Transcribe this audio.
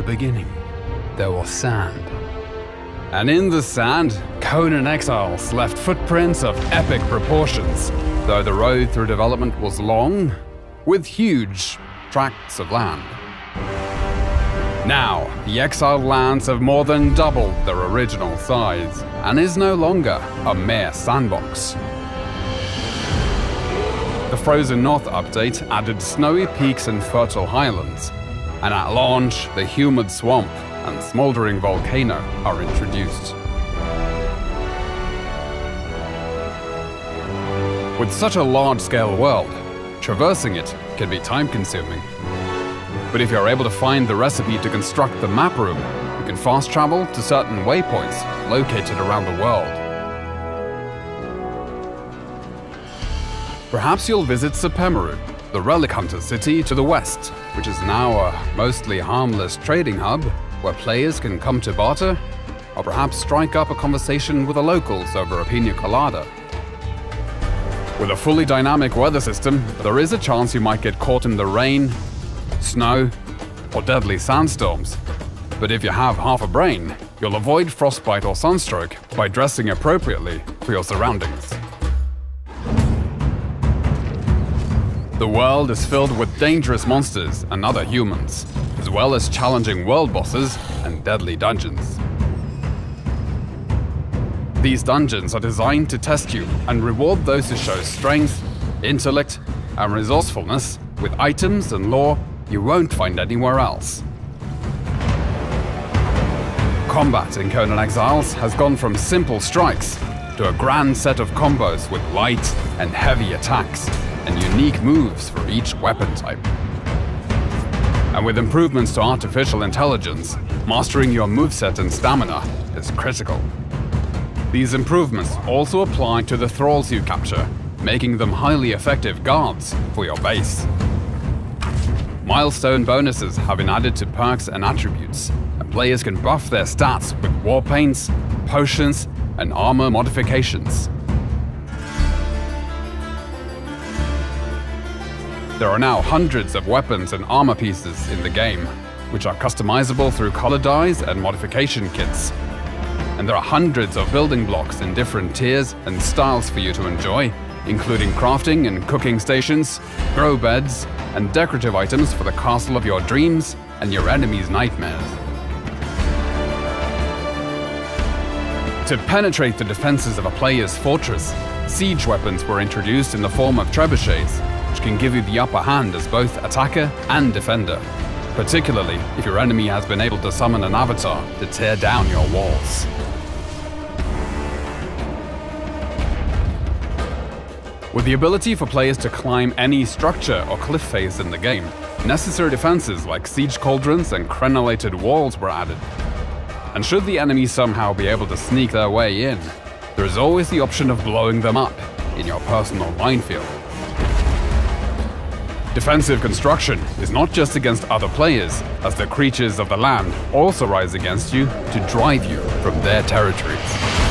beginning, there was sand. And in the sand, Conan Exiles left footprints of epic proportions, though the road through development was long, with huge tracts of land. Now, the exiled lands have more than doubled their original size, and is no longer a mere sandbox. The Frozen North update added snowy peaks and fertile highlands, and at launch, the humid swamp and smoldering volcano are introduced. With such a large-scale world, traversing it can be time-consuming. But if you're able to find the recipe to construct the map room, you can fast travel to certain waypoints located around the world. Perhaps you'll visit Sepemiru, the relic hunter city to the west, which is now a mostly harmless trading hub where players can come to barter, or perhaps strike up a conversation with the locals over a pina colada. With a fully dynamic weather system, there is a chance you might get caught in the rain, snow, or deadly sandstorms. But if you have half a brain, you'll avoid frostbite or sunstroke by dressing appropriately for your surroundings. The world is filled with dangerous monsters and other humans, as well as challenging world bosses and deadly dungeons. These dungeons are designed to test you and reward those who show strength, intellect, and resourcefulness with items and lore you won't find anywhere else. Combat in Conan Exiles has gone from simple strikes to a grand set of combos with light and heavy attacks and unique moves for each weapon type. And with improvements to artificial intelligence, mastering your moveset and stamina is critical. These improvements also apply to the thralls you capture, making them highly effective guards for your base. Milestone bonuses have been added to perks and attributes, and players can buff their stats with war paints, potions, and armor modifications. There are now hundreds of weapons and armor pieces in the game, which are customizable through color dyes and modification kits. And there are hundreds of building blocks in different tiers and styles for you to enjoy, including crafting and cooking stations, grow beds, and decorative items for the castle of your dreams and your enemy's nightmares. To penetrate the defenses of a player's fortress, siege weapons were introduced in the form of trebuchets, which can give you the upper hand as both attacker and defender, particularly if your enemy has been able to summon an avatar to tear down your walls. With the ability for players to climb any structure or cliff face in the game, necessary defenses like siege cauldrons and crenellated walls were added. And should the enemy somehow be able to sneak their way in, there is always the option of blowing them up in your personal minefield. Defensive construction is not just against other players, as the creatures of the land also rise against you to drive you from their territories.